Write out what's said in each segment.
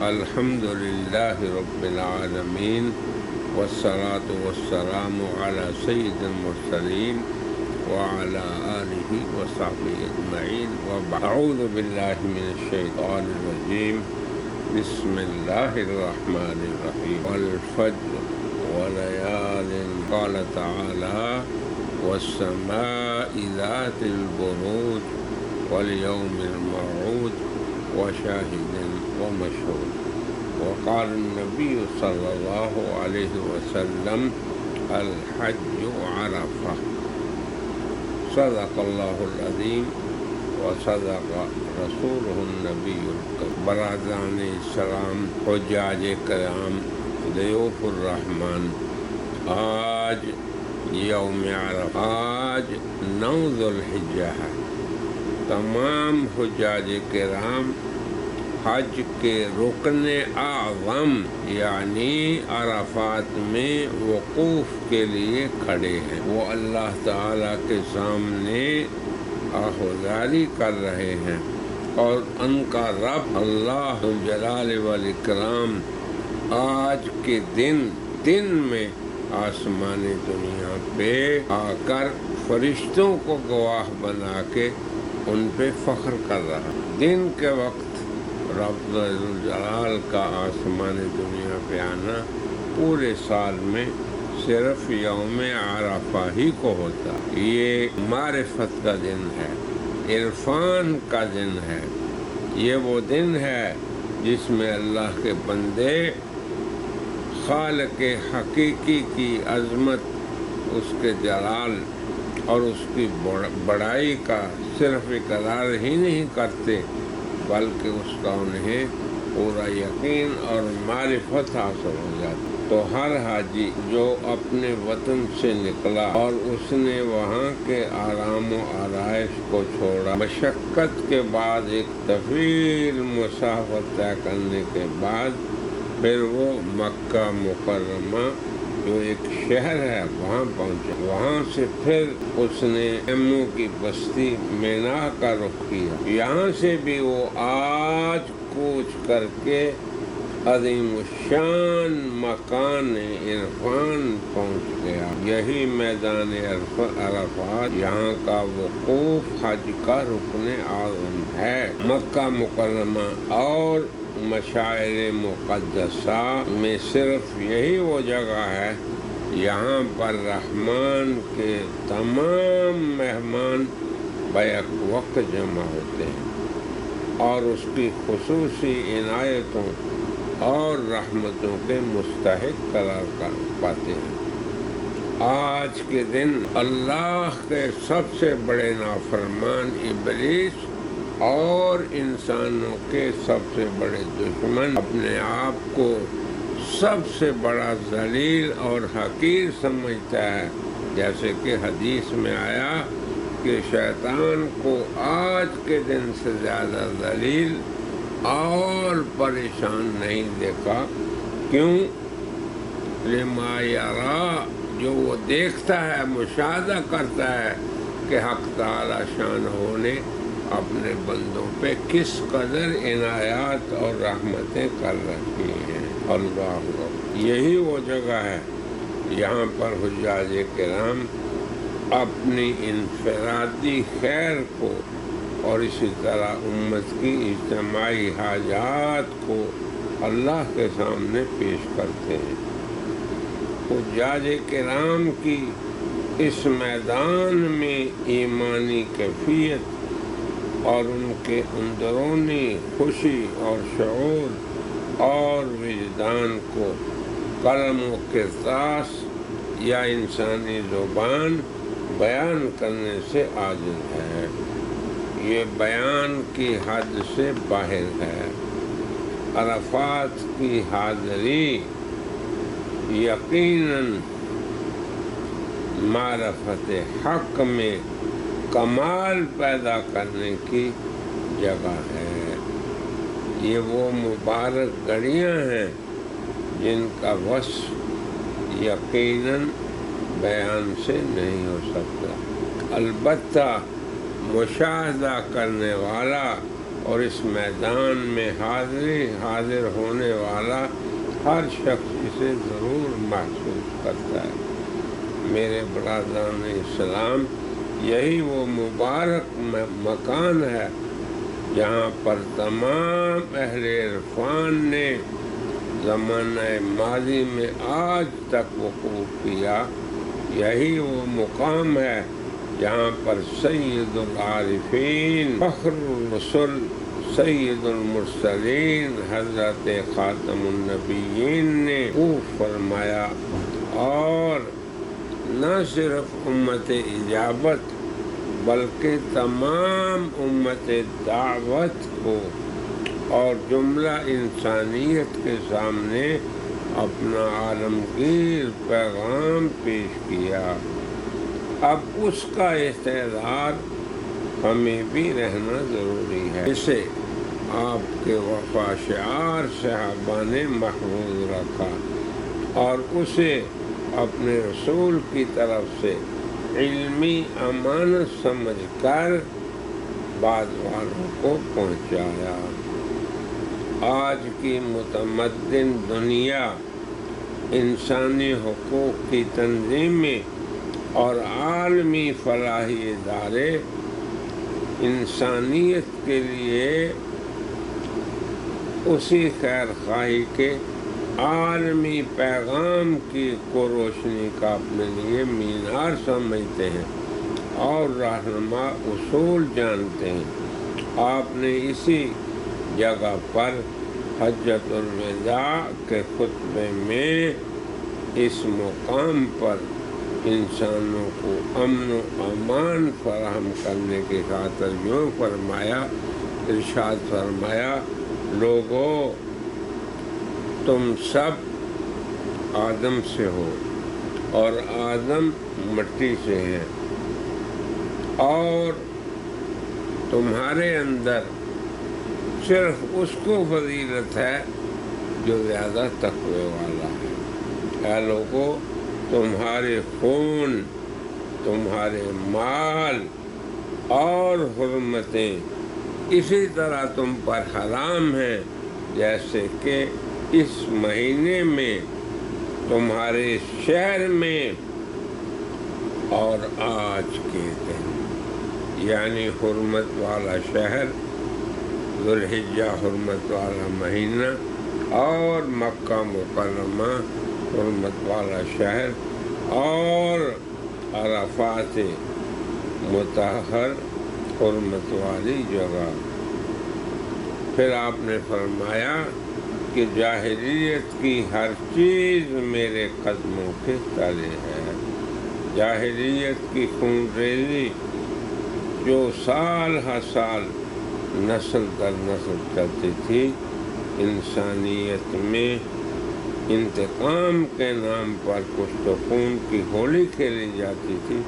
الحمد للہ رب العالمین والصلاة والسلام علی سید المرسلین وعلی آلہ وصحبہ اجمعین وبعد اعوذ باللہ من الشیطان الرجیم بسم اللہ الرحمن الرحیم والفجر ولیال قال تعالی والسماء ذات البروج واليوم الموعود وشاهد ومشهود وقال النبي صلى الله عليه وسلم الحج عرفة صدق الله العظيم وصدق رسوله النبي الكريم برادران السلام حجاج کرام ضیوف الرحمن آج یوم عرفہ آج 9 ذو الحجہ ہے تمام حجاج کرام حج کے رکن اعظم یعنی عرفات میں وقوف کے لیے کھڑے ہیں، وہ اللہ تعالیٰ کے سامنے آہوازی کر رہے ہیں اور ان کا رب اللہ ذو الجلال والاکرام آج کے دن میں آسمانی دنیا پہ آ کر فرشتوں کو گواہ بنا کے ان پہ فخر کر رہا۔ دن کے وقت رب ذو الجلال کا آسمانی دنیا پہ آنا پورے سال میں صرف یوم عرفہ ہی کو ہوتا۔ یہ معرفت کا دن ہے، عرفان کا دن ہے، یہ وہ دن ہے جس میں اللہ کے بندے خالق حقیقی کی عظمت، اس کے جلال اور اس کی بڑائی کا صرف اقرار ہی نہیں کرتے بلکہ اس کا انہیں پورا یقین اور معرفت حاصل ہو جاتی۔ تو ہر حاجی جو اپنے وطن سے نکلا اور اس نے وہاں کے آرام و آرائش کو چھوڑا، مشقت کے بعد ایک طویل مسافت طے کرنے کے بعد پھر وہ مکہ مکرمہ جو ایک شہر ہے وہاں پہنچا، وہاں سے پھر اس نے خیموں کی بستی مینا کا رخ کیا، یہاں سے بھی وہ آج کوچ کر کے عظیم الشان مکان عرفان پہنچ گیا۔ یہی میدان عرفات یہاں کا وقوف حج کا رکن اعظم ہے۔ مکہ مکرمہ اور مشاعر مقدسہ میں صرف یہی وہ جگہ ہے یہاں پر رحمان کے تمام مہمان بیک وقت جمع ہوتے ہیں اور اس کی خصوصی عنایتوں اور رحمتوں کے مستحق قرار پاتے ہیں۔ آج کے دن اللہ کے سب سے بڑے نافرمان ابلیس اور انسانوں کے سب سے بڑے دشمن اپنے آپ کو سب سے بڑا ذلیل اور حقیر سمجھتا ہے، جیسے کہ حدیث میں آیا کہ شیطان کو آج کے دن سے زیادہ ذلیل اور پریشان نہیں دیکھا۔ کیوں؟ لما یرا، جو وہ دیکھتا ہے، مشاہدہ کرتا ہے کہ حق تعالی شان ہونے اپنے بندوں پہ کس قدر عنایات اور رحمتیں کر رکھی ہیں۔ اللہ اکبر، یہی وہ جگہ ہے یہاں پر حجاج کرام اپنی انفرادی خیر کو اور اسی طرح امت کی اجتماعی حاجات کو اللہ کے سامنے پیش کرتے ہیں۔ حجاج کرام کی اس میدان میں ایمانی کیفیت اور ان کے اندرونی خوشی اور شعور اور وجدان کو قلم و کرتاس یا انسانی زبان بیان کرنے سے عاجز ہے، یہ بیان کی حد سے باہر ہے۔ عرفات کی حاضری یقیناً معرفت حق میں کمال پیدا کرنے کی جگہ ہے۔ یہ وہ مبارک گھڑیاں ہیں جن کا وصف یقیناً بیان سے نہیں ہو سکتا، البتہ مشاہدہ کرنے والا اور اس میدان میں حاضر ہونے والا ہر شخص اسے ضرور محسوس کرتا ہے۔ میرے برادران اسلام، یہی وہ مبارک مکان ہے جہاں پر تمام اہل عرفان نے زمانہ ماضی میں آج تک وقوف کیا۔ یہی وہ مقام ہے جہاں پر سید العارفین، فخر الرسل، سید المرسلین، حضرت خاتم النبیین نے وقوف فرمایا، اور نہ صرف امت اجابت بلکہ تمام امت دعوت کو اور جملہ انسانیت کے سامنے اپنا عالمگیر پیغام پیش کیا۔ اب اس کا احترام ہمیں بھی رہنا ضروری ہے۔ اسے آپ کے وفا شعار صحابہ نے محفوظ رکھا اور اسے اپنے رسول کی طرف سے علمی امانت سمجھ کر بعد والوں کو پہنچایا۔ آج کی متمدن دنیا انسانی حقوق کی تنظیمیں اور عالمی فلاحی ادارے انسانیت کے لیے اسی خیر خواہی کے عالمی پیغام کو روشنی کا اپنے لیے مینار سمجھتے ہیں اور رہنما اصول جانتے ہیں۔ آپ نے اسی جگہ پر حجۃ الوداع کے خطبے میں اس مقام پر انسانوں کو امن و امان فراہم کرنے کی خاطر یوں فرمایا، ارشاد فرمایا، لوگو تم سب آدم سے ہو اور آدم مٹی سے ہے، اور تمہارے اندر صرف اس کو فضیلت ہے جو زیادہ تقوی والا ہے۔ اے لوگو، تمہارے خون، تمہارے مال اور حرمتیں اسی طرح تم پر حرام ہیں جیسے کہ اس مہینے میں تمہارے شہر میں اور آج کے دن، یعنی حرمت والا شہر، ذوالحجہ حرمت والا مہینہ، اور مکہ مکرمہ حرمت والا شہر، اور عرفات مطہر حرمت والی جگہ۔ پھر آپ نے فرمایا کہ جاہلیت کی ہر چیز میرے قدموں کے تلے ہے۔ جاہلیت کی خون ریزی جو سال ہر سال نسل در نسل چلتی تھی، انسانیت میں انتقام کے نام پر کچھ تو خون کی ہولی کھیلی جاتی تھی،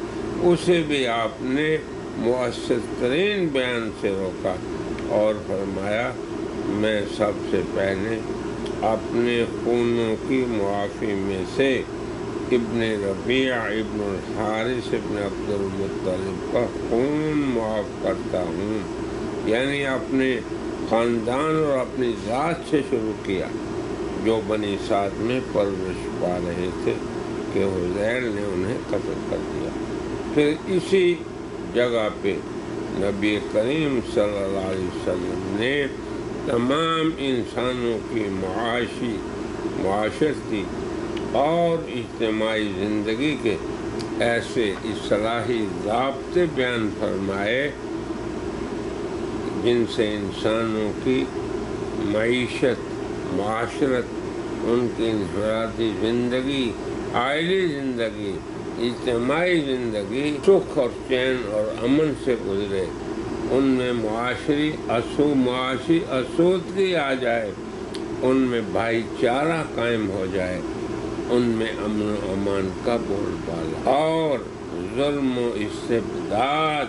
اسے بھی آپ نے مؤثر ترین بیان سے روکا اور فرمایا، میں سب سے پہلے اپنے خونوں کی معافی میں سے ابن ربیع ابن الحارث ابن عبد المطلب کا خون معاف کرتا ہوں، یعنی اپنے خاندان اور اپنی ذات سے شروع کیا جو بنی سعد میں پرورش پا رہے تھے کہ حذیل نے انہیں قتل کر دیا۔ پھر اسی جگہ پہ نبی کریم صلی اللہ علیہ وسلم نے تمام انسانوں کی معاشرتی اور اجتماعی زندگی کے ایسے اصلاحی ضابطے بیان فرمائے جن سے انسانوں کی معیشت، معاشرت، ان کی انفرادی زندگی، عائلی زندگی، اجتماعی زندگی سکھ اور چین اور امن سے گزرے، ان میں معاشی آسودگی آ جائے، ان میں بھائی چارہ قائم ہو جائے، ان میں امن و امان کا بول بالا، اور ظلم و استبداد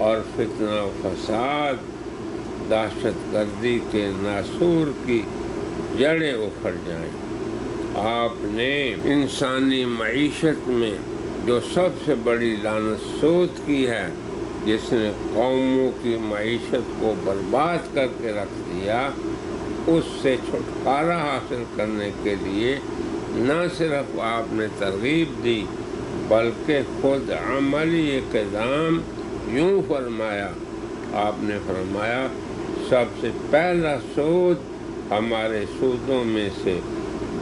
اور فتنہ و فساد، دہشت گردی کے ناسور کی جڑیں اکھڑ جائیں۔ آپ نے انسانی معیشت میں جو سب سے بڑی لعنت سود کی ہے جس نے قوموں کی معیشت کو برباد کر کے رکھ دیا، اس سے چھٹکارا حاصل کرنے کے لیے نہ صرف آپ نے ترغیب دی بلکہ خود عملی اقدام یوں فرمایا۔ آپ نے فرمایا سب سے پہلا سود ہمارے سودوں میں سے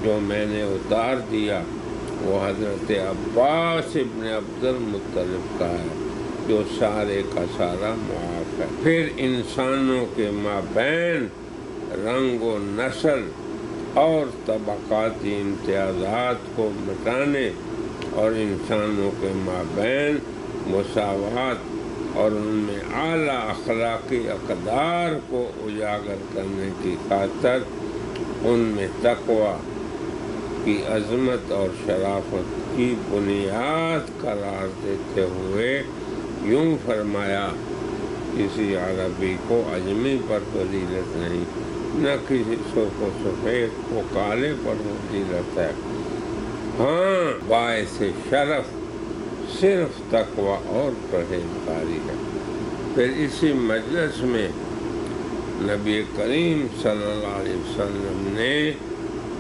جو میں نے اتار دیا وہ حضرت عباس ابن عبد المطلب کا ہے، جو سارے کا سارا معاف ہے۔ پھر انسانوں کے مابین رنگ و نسل اور طبقاتی امتیازات کو مٹانے اور انسانوں کے مابین مساوات اور ان میں اعلیٰ اخلاقی اقدار کو اجاگر کرنے کی خاطر ان میں تقویٰ کی عظمت اور شرافت کی بنیاد قرار دیتے ہوئے یوں فرمایا، کسی عربی کو عجمی پر فضیلت نہیں، نہ کسی سرخ و سفید کو کالے پر فضیلت ہے، ہاں باعث شرف صرف تقویٰ اور پرہیزگاری ہے۔ پھر اسی مجلس میں نبی کریم صلی اللہ علیہ وسلم نے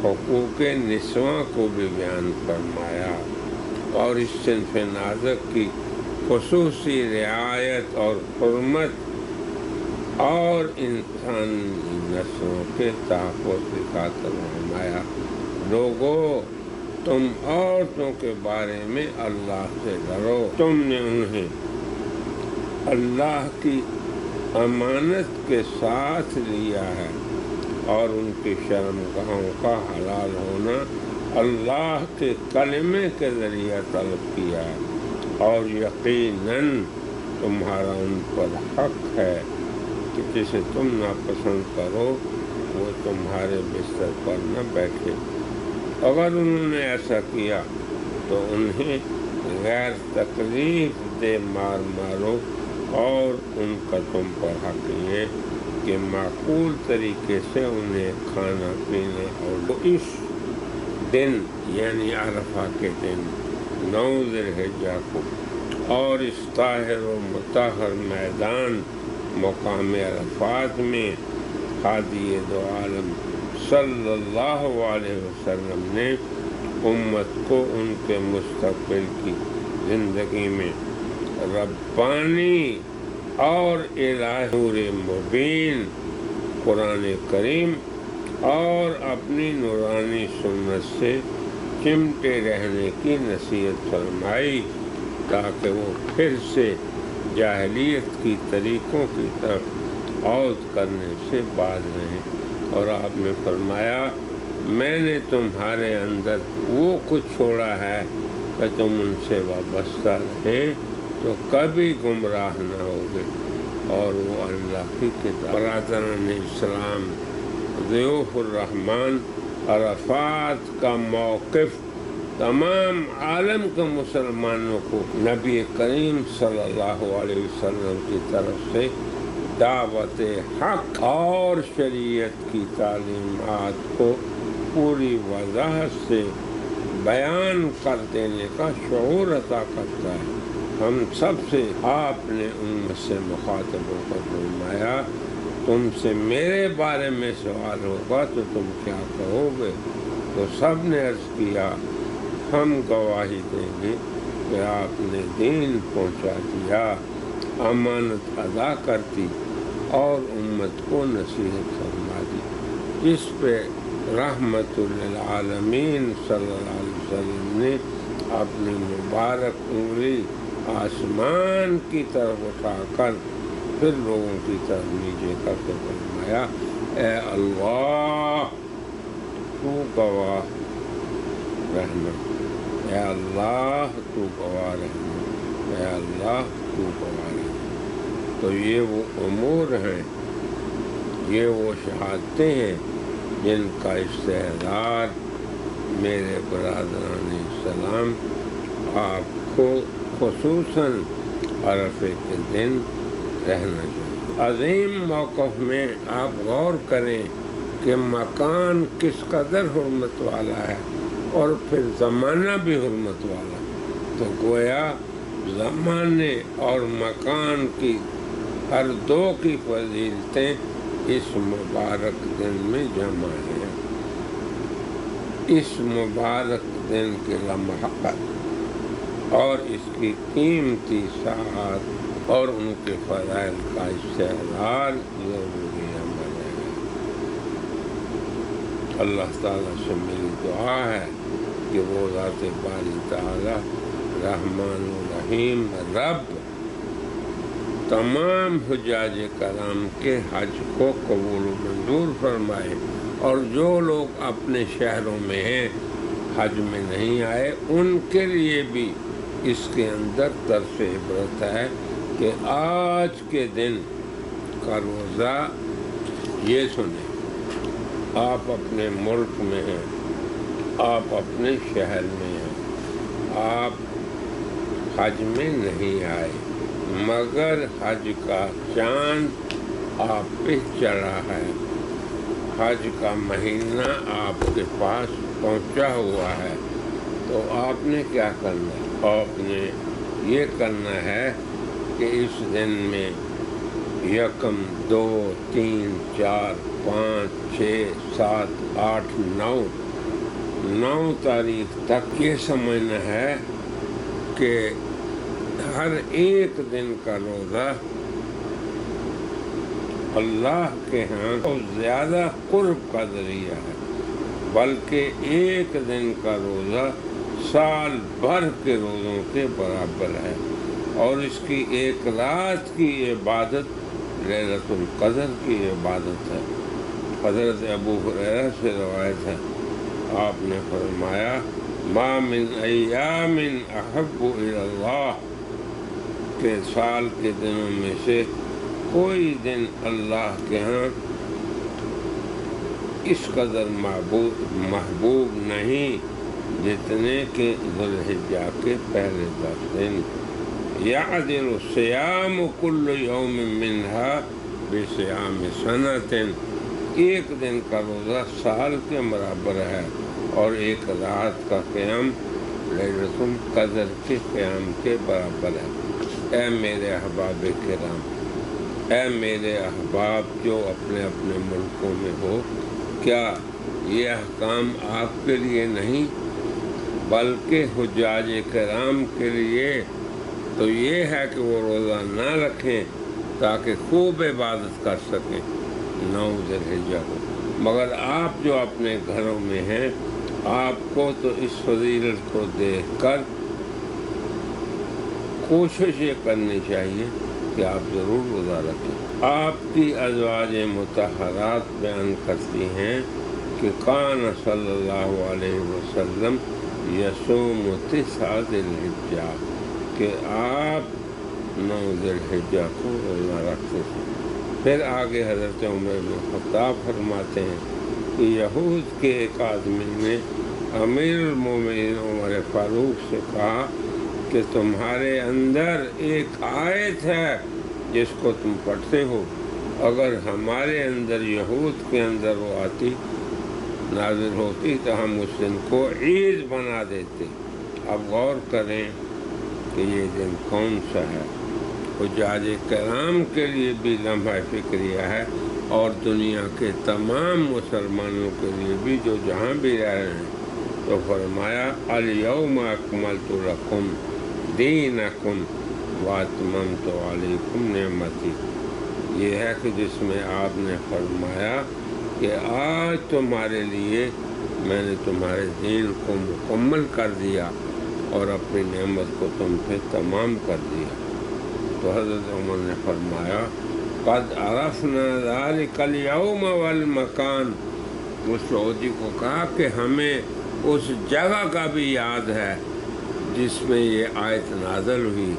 حقوق نسواں کو بھی بیان فرمایا اور اس صنف نازک کی خصوصی رعایت اور حرمت اور انسانی نسلوں کے تحفظ کی خاطر فرمایا، لوگو تم عورتوں کے بارے میں اللہ سے ڈرو، تم نے انہیں اللہ کی امانت کے ساتھ لیا ہے اور ان کی شرمگاہوں کا حلال ہونا اللہ کے کلمے کے ذریعہ طلب کیا ہے، اور یقیناً تمہارا ان پر حق ہے کہ جسے تم ناپسند کرو وہ تمہارے بستر پر نہ بیٹھے۔ اگر انہوں نے ایسا کیا تو انہیں غیر تکلیف دے مار مارو، اور ان کا تم پر حق یہ کہ معقول طریقے سے انہیں کھانا پینے اور اس دن یعنی عرفہ کے دن 9 ذی الحجہ کو اور اس طاہر و مطہر میدان مقام عرفات میں ہادی دو عالم صلی اللہ علیہ وسلم نے امت کو ان کے مستقبل کی زندگی میں ربانی اور الہی نور مبین قرآن کریم اور اپنی نورانی سنت سے چمٹے رہنے کی نصیحت فرمائی تاکہ وہ پھر سے جاہلیت کی طریقوں کی طرف عود کرنے سے باز رہیں۔ اور آپ نے فرمایا میں نے تمہارے اندر وہ کچھ چھوڑا ہے کہ تم ان سے وابستہ رہے تو کبھی گمراہ نہ ہوگے، اور وہ اللہ کی کتاب۔ برادران اسلام، ضیوف الرحمن، عرفات کا موقف تمام عالم کے مسلمانوں کو نبی کریم صلی اللہ علیہ وسلم کی طرف سے دعوت حق اور شریعت کی تعلیمات کو پوری وضاحت سے بیان کر دینے کا شعور عطا کرتا ہے۔ ہم سب سے آپ نے امت سے مخاطب ہو کر فرمایا تم سے میرے بارے میں سوال ہوگا تو تم کیا کہو گے؟ تو سب نے عرض کیا ہم گواہی دیں گے کہ آپ نے دین پہنچا دیا، امانت ادا کر دی اور امت کو نصیحت فرما دی، جس پہ رحمت للعالمین صلی اللہ علیہ وسلم نے اپنی مبارک انگلی آسمان کی طرف اٹھا کر پھر لوگوں کی طرف نیچے کر کے فرمایا اے اللہ تو گواہ رہنا، اے اللہ تو گواہ رہنا، اے اللہ تو گواہ رہنا۔ تو یہ وہ امور ہیں، یہ وہ شہادتیں ہیں جن کا استحضار میرے برادران اسلام آپ کو خصوصاً عرفے کے دن رہنا چاہیے۔ عظیم موقف میں آپ غور کریں کہ مکان کس قدر حرمت والا ہے اور پھر زمانہ بھی حرمت والا، تو گویا زمانے اور مکان کی ہر دو کی فضیلتیں اس مبارک دن میں جمع ہیں۔ اس مبارک دن کے لمحات اور اس کی قیمتی ساعات اور ان کے فضائل کا استحلال ضروری عمل ہے۔ اللہ تعالیٰ سے میری دعا ہے کہ وہ ذات باری تعالیٰ رحمان الرحیم رب تمام حجاج کرام کے حج کو قبول و منظور فرمائے، اور جو لوگ اپنے شہروں میں ہیں حج میں نہیں آئے ان کے لیے بھی اس کے اندر درس عبرت ہے کہ آج کے دن کا روزہ یہ سنیں، آپ اپنے ملک میں ہیں، آپ اپنے شہر میں ہیں، آپ حج میں نہیں آئے مگر حج کا چاند آپ پہ چڑھا ہے، حج کا مہینہ آپ کے پاس پہنچا ہوا ہے، تو آپ نے کیا کرنا ہے؟ آپ نے یہ کرنا ہے کہ اس دن میں 1، 2، 3، 4، 5، 6، 7، 8، 9 تاریخ تک یہ سمجھنا ہے کہ ہر ایک دن کا روزہ اللہ کے ہاں بہت زیادہ قرب کا ذریعہ ہے، بلکہ ایک دن کا روزہ سال بھر کے روزوں کے برابر ہے، اور اس کی ایک رات کی عبادت لیلۃ القدر کی عبادت ہے۔ حضرت ابو ہریرہ سے روایت ہے، آپ نے فرمایا ما من ایام احب الی اللہ، کہ سال کے دنوں میں سے کوئی دن اللہ کے ہاں اس قدر محبوب نہیں جتنے کہ ذوالحجہ کے پہلے 10 دن، یعدل الصیام کل یوم منہا بصیام سنۃ، ایک دن کا روزہ سال کے برابر ہے، اور ایک رات کا قیام لیلۃ القدر کے قیام کے برابر ہے۔ اے میرے احباب کرام، اے میرے احباب جو اپنے اپنے ملکوں میں ہو، کیا یہ احکام آپ کے لیے نہیں بلکہ حجاج کرام کے لیے تو یہ ہے کہ وہ روزہ نہ رکھیں تاکہ خوب عبادت کر سکیں 9 ذوالحجہ کو، مگر آپ جو اپنے گھروں میں ہیں آپ کو تو اس فضیلت کو دیکھ کر کوشش یہ کرنی چاہیے کہ آپ ضرور روزہ رکھیں۔ آپ کی ازواج مطہرات بیان کرتی ہیں کہ کان صلی اللہ علیہ وسلم یصوم 9 ذوالحجہ، کہ آپ 9 ذوالحجہ کو روزہ رکھتے تھے۔ پھر آگے حضرت عمر بن خطاب فرماتے ہیں کہ یہود کے ایک آدمی نے امیر المومنین عمر فاروق سے کہا کہ تمہارے اندر ایک آیت ہے جس کو تم پڑھتے ہو، اگر ہمارے اندر یہود کے اندر وہ آتی نازل ہوتی تو ہم اس دن کو عید بنا دیتے۔ اب غور کریں کہ یہ دن کون سا ہے۔ حجاج کرام کے لیے بھی لمحہ فکریہ ہے، اور دنیا کے تمام مسلمانوں کے لیے بھی جو جہاں بھی رہ رہے ہیں۔ تو فرمایا الیوم اکملت لکم دینکم واتممت علیکم نعمتی، یہ ہے کہ جس میں آپ نے فرمایا کہ آج تمہارے لیے میں نے تمہارے دین کو مکمل کر دیا اور اپنی نعمت کو تم پہ تمام کر دیا۔ تو حضرت عمر نے فرمایا قد عرفنا ذلک الیوم والمکان، اس سعودی کو کہا کہ ہمیں اس جگہ کا بھی یاد ہے جس میں یہ آیت نازل ہوئی،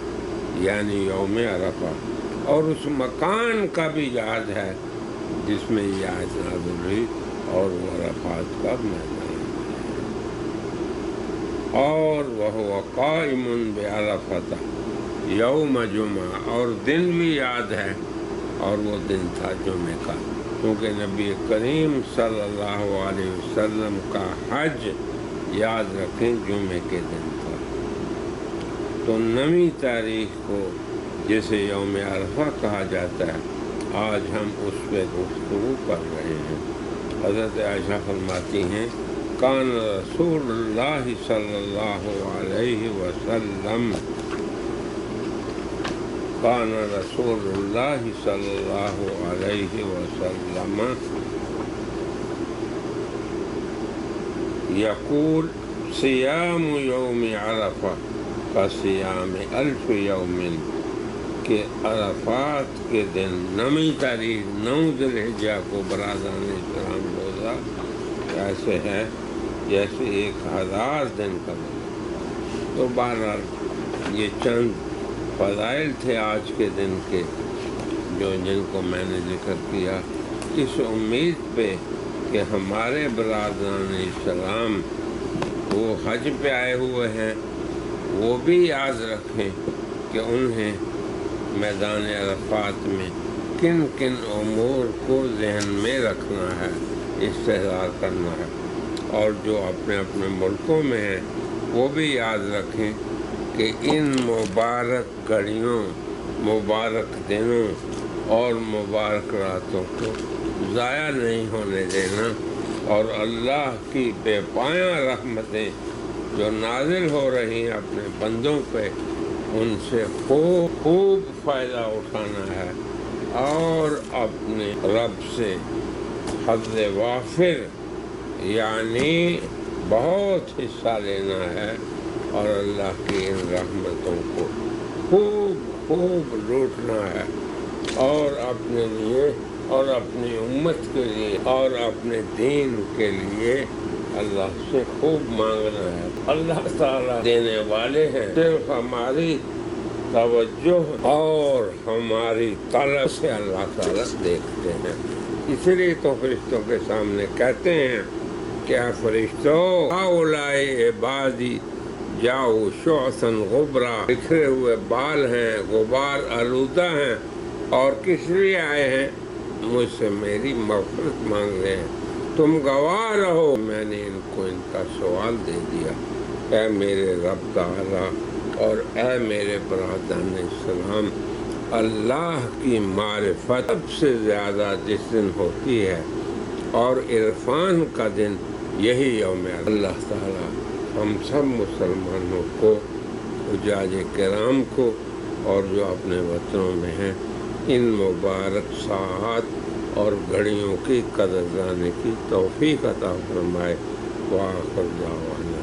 یعنی یوم عرفہ، اور اس مکان کا بھی یاد ہے جس میں یہ آیت نازل ہوئی، اور وہ عرفات کا میدان ہے۔ اور وہ قائم بعرفۃ یوم جمعہ، اور دن بھی یاد ہے، اور وہ دن تھا جمعے کا، کیونکہ نبی کریم صلی اللہ علیہ وسلم کا حج یاد رکھیں جمعے کے دن تھا۔ تو 9ویں تاریخ کو جسے یوم عرفہ کہا جاتا ہے، آج ہم اس پہ گفتگو کر رہے ہیں۔ حضرت عائشہ فرماتی ہیں کان رسول اللہ صلی اللہ علیہ وسلم کان رسول اللہ صلی اللہ علیہ وسلم یقول صیام یوم عرفہ کا صیام 1000 یوم، کہ عرفات کے دن 9ویں تاریخ 9 ذی الحجہ کو برادران اسلام روزہ ایسے ہے جیسے 1000 دن کا روزہ۔ تو بہرحال یہ چند فضائل تھے آج کے دن کے جن کو میں نے ذکر کیا، اس امید پہ کہ ہمارے برادران اسلام وہ حج پہ آئے ہوئے ہیں وہ بھی یاد رکھیں کہ انہیں میدان عرفات میں کن کن امور کو ذہن میں رکھنا ہے، استحضار کرنا ہے، اور جو اپنے اپنے ملکوں میں ہیں وہ بھی یاد رکھیں کہ ان مبارک گھڑیوں، مبارک دنوں اور مبارک راتوں کو ضائع نہیں ہونے دینا، اور اللہ کی بے پایاں رحمتیں جو نازل ہو رہی ہیں اپنے بندوں پہ، ان سے خوب فائدہ اٹھانا ہے اور اپنے رب سے حظ وافر یعنی بہت حصہ لینا ہے، اور اللہ کی ان رحمتوں کو خوب لوٹنا ہے، اور اپنے لیے اور اپنی امت کے لیے اور اپنے دین کے لیے اللہ سے خوب مانگنا ہے۔ اللہ تعالیٰ دینے والے ہیں، صرف ہماری توجہ اور ہماری طلب سے اللہ تعالیٰ دیکھتے ہیں۔ اس لیے تو فرشتوں کے سامنے کہتے ہیں کہ اے فرشتوں ہؤلاء عبادی جاؤ شعثا غبرا، بکھرے ہوئے بال ہیں، غبار آلودہ ہیں، اور کس لیے آئے ہیں؟ مجھ سے میری مغفرت مانگ رہے ہیں۔ تم گواہ رہو میں نے ان کو ان کا سوال دے دیا۔ اے میرے رب تعالیٰ اور اے میرے برادران اسلام، اللہ کی معرفت سب سے زیادہ جس دن ہوتی ہے اور عرفان کا دن یہی یوم ہے۔ اللہ تعالیٰ ہم سب مسلمانوں کو، حجاج کرام کو، اور جو اپنے وطنوں میں ہیں، ان مبارک ساعات اور گھڑیوں کی قدر جانے کی توفیق عطا فرمائے۔ وآخر دعوانا